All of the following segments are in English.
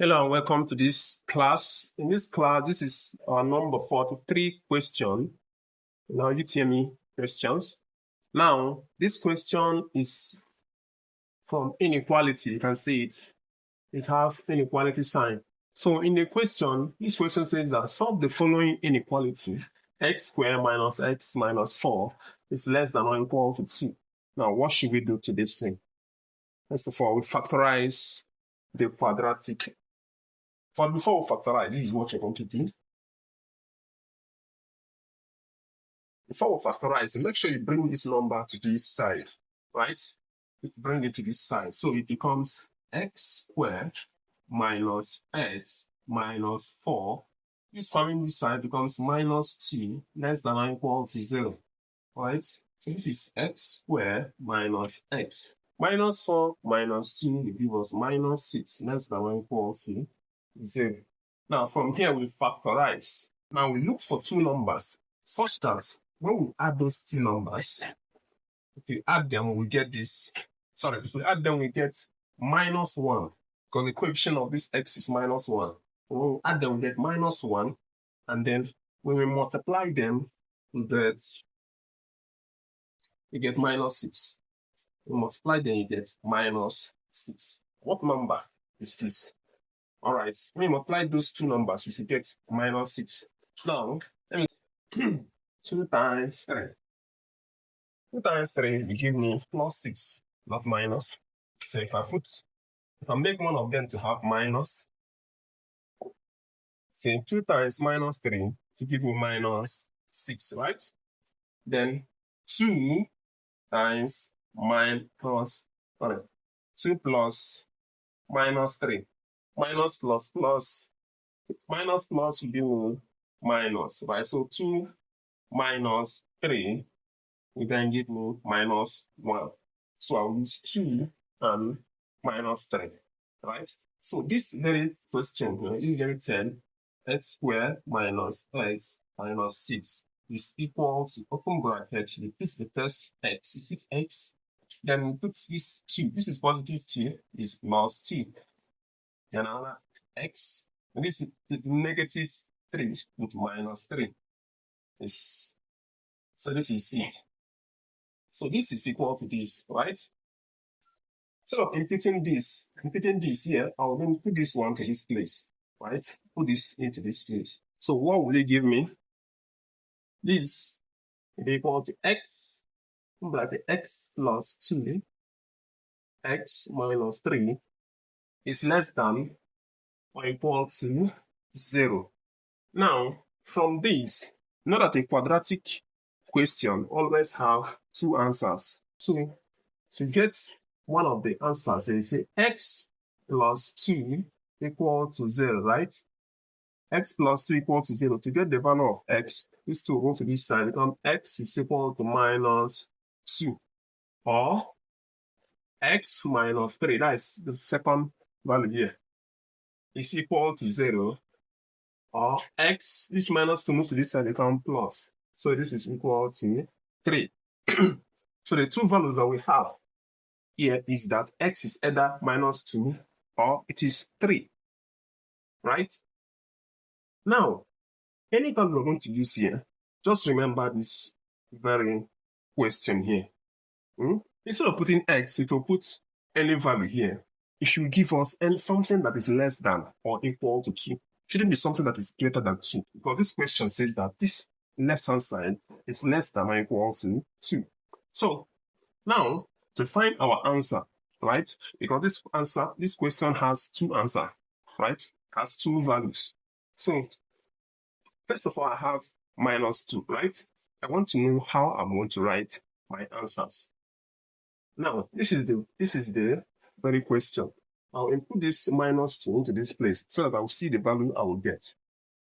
Hello and welcome to this class. In this class, this is our number 43 question. Now, UTME questions. Now, this question is from inequality. You can see it. It has inequality sign. So in the question, this question says that solve the following inequality. X squared minus x minus 4 is less than or equal to 2. Now, what should we do to this thing? First of all, we factorize the quadratic. But before we factorize, this is what you're going to do. Before we factorize, make sure you bring this number to this side, right? Bring it to this side. So it becomes x squared minus x minus 4. This coming this side becomes minus 2 less than or equal to 0, right? So this is x squared minus x. Minus 4 minus 2 will give us minus 6 less than or equal to 0. Now, from here, we factorize. Now, we look for two numbers such that when we add those two numbers, if we add them, we get this. Sorry, if we add them, we get minus 1. Because the coefficient of this x is minus 1. When we add them, we get minus 1. And then when we multiply them, we get minus 6. We multiply them, you get minus 6. What number is this? All right, when you multiply those two numbers, you should get minus 6. Now, let me 2 times 3. 2 times 3 will give me plus 6, not minus. So if I make one of them to have minus, say 2 times minus 3 to give me minus 6, right? Then 2 times 2 plus minus 3. Minus plus will give me minus, right? So 2 minus 3 will then give me minus 1. So I'll use 2 and minus 3, right? So this very question here is very 10, x squared minus x minus 6 is equal to, open bracket, repeat the first x, repeat x, then put this 2. This is positive 2, is plus 2. Then another x, and this is negative 3 into minus 3. So this is it. So this is equal to this, right? Instead of imputing this here, I'll then put this one to this place, right? Put this into this place. So what will it give me? This will be equal to x, like x plus 2, x minus 3, is less than or equal to 0. Now, from this, know that a quadratic question always have two answers. So to get one of the answers, you say x plus 2 equal to 0, right? X plus 2 equal to 0. To get the value of x, this 2 go to this side, become x is equal to minus 2. Or x minus 3, that is the second value here, is equal to 0. Or x, this minus 2 move to this side, become plus. So this is equal to 3. So the two values that we have here is that x is either minus 2 or it is 3. Right? Now, any value we're going to use here, just remember this very question here. Instead of putting x, if you put any value here, it should give us something that is less than or equal to 2. Shouldn't be something that is greater than 2. Because this question says that this left-hand side is less than or equal to 2. So, now, to find our answer, right? Because this question has two answers, right? It has two values. So, first of all, I have minus 2, right? I want to know how I'm going to write my answers. Now, this is the very question. I'll input this minus 2 into this place so that I'll see the value I will get.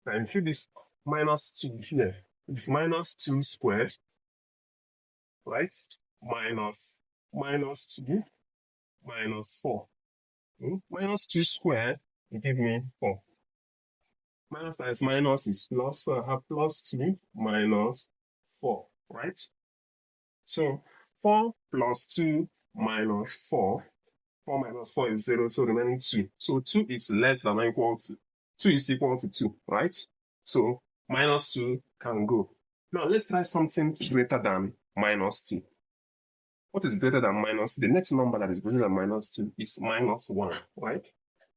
Now, input this minus 2 here. It's minus 2 squared, right? Minus 2 minus 4. Minus 2 squared will give me 4. Minus times minus is plus, so I have plus 2 minus 4, right? So 4 plus 2 minus 4 4 minus 4 is 0, so remaining 2. So 2 is less than or equal to 2 is equal to 2, right? So minus 2 can go. Now let's try something greater than minus 2. What is greater than minus 2? The next number that is greater than minus 2 is minus 1, right?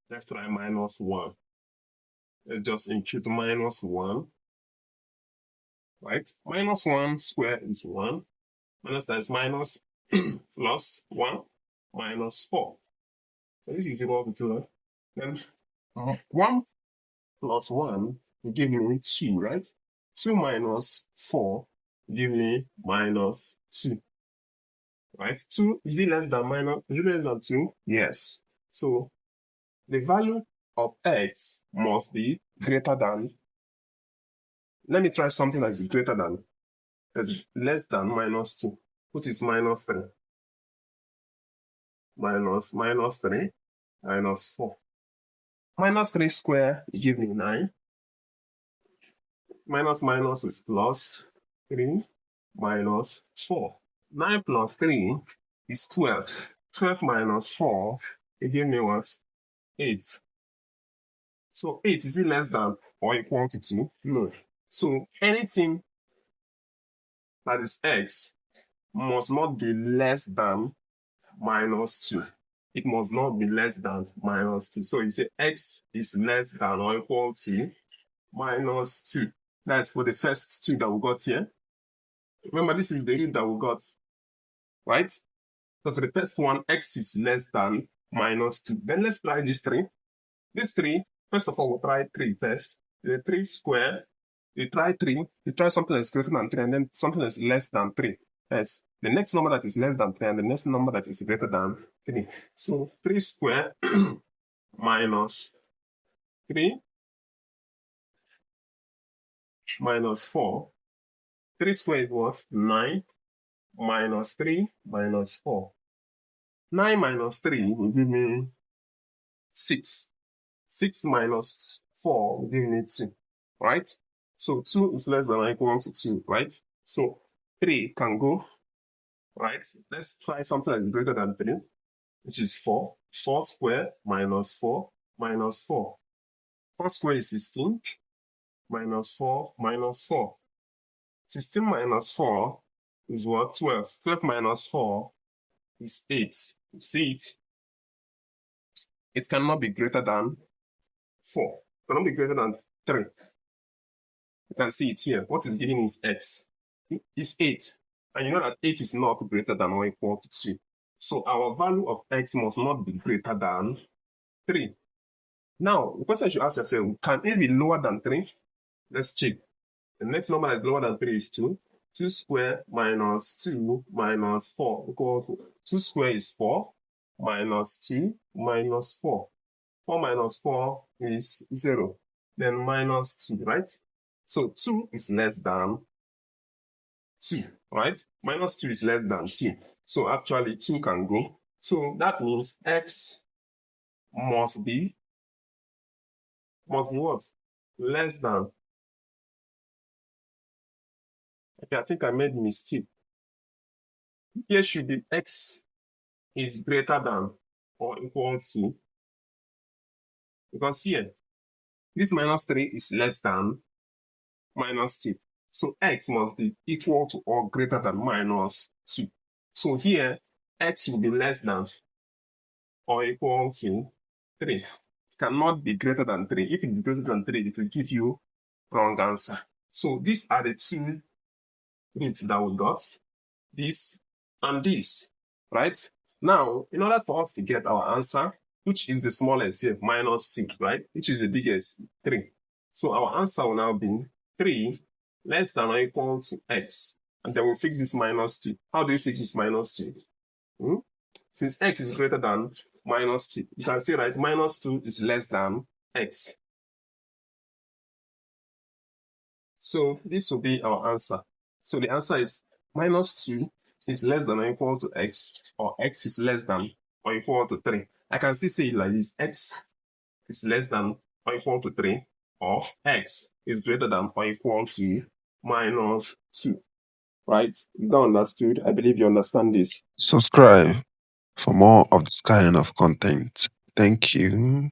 Let's try minus 1. Let's just impute minus 1, right? Minus 1 square is 1. Minus that is minus plus 1 minus 4. So this is equal to 2. Then 1 plus 1 will give me 2, right? 2 minus 4 will give me minus 2. Right? 2, is it less than minus? Is it less than 2? Yes. So the value of x must be greater than. Let me try something that is greater than, that's less than minus 2, which is minus 3. Minus 3 minus 4. Minus 3 square will give me 9. Minus minus is plus 3 minus 4. 9 plus 3 is 12. 12 minus 4, it gives me what? 8. So 8, is it less than or equal to 2? No. So anything that is x must not be less than minus 2. It must not be less than minus 2. So you say x is less than or equal to minus 2. That's for the first 2 that we got here. Remember, this is the root that we got, right? So for the first one, x is less than minus 2. Then let's try this 3. This 3, first of all, we'll try 3 first. The 3 square, you try 3, you try something that's greater than 3, and then something that's less than 3. Yes. The next number that is less than 3, and the next number that is greater than 3. So 3 square minus 3 minus 4. 3 square is what? 9 minus 3 minus 4. 9 minus 3 will give me 6. 6 minus 4 will give me 2, right? So 2 is less than or equal to 2, right? So 3 can go, right? Let's try something that is greater than 3, which is 4. 4 square minus 4 minus 4. 4 square is 16 minus 4 minus 4. 16 minus 4 is what? 12. 12 minus 4 is 8. You see it? It cannot be greater than 4. It cannot be greater than 3. You can see it here. What is giving is x. It's 8. And you know that 8 is not greater than or equal to 2. So our value of x must not be greater than 3. Now, the question you should ask yourself, can it be lower than 3? Let's check. The next number that is lower than 3 is 2. 2 square minus 2 minus 4 equal to 2 square is 4 minus 2 minus 4. 4 minus 4 is 0. Then minus 2, right? So 2 is less than 2, right? Minus 2 is less than 2. So actually 2 can go. So that means x must be what? Less than. Okay, I think I made a mistake. Here should be x is greater than or equal to, because here, this minus 3 is less than minus 2. So x must be equal to or greater than minus 2. So here, x will be less than or equal to 3. It cannot be greater than 3. If it is greater than 3, it will give you wrong answer. So these are the 2 roots that we got. This and this, right? Now, in order for us to get our answer, which is the smallest here, minus 2, right? Which is the biggest, 3. So our answer will now be 3 less than or equal to x. And then we'll fix this minus 2. How do you fix this minus 2? Since x is greater than minus 2, you can say, right, minus 2 is less than x. So this will be our answer. So the answer is minus 2 is less than or equal to x, or x is less than or equal to 3. I can still say it like this: x is less than or equal to 3, or x is greater than or equal to minus 2. Right? Is that understood? I believe you understand this. Subscribe. for more of this kind of content. Thank you.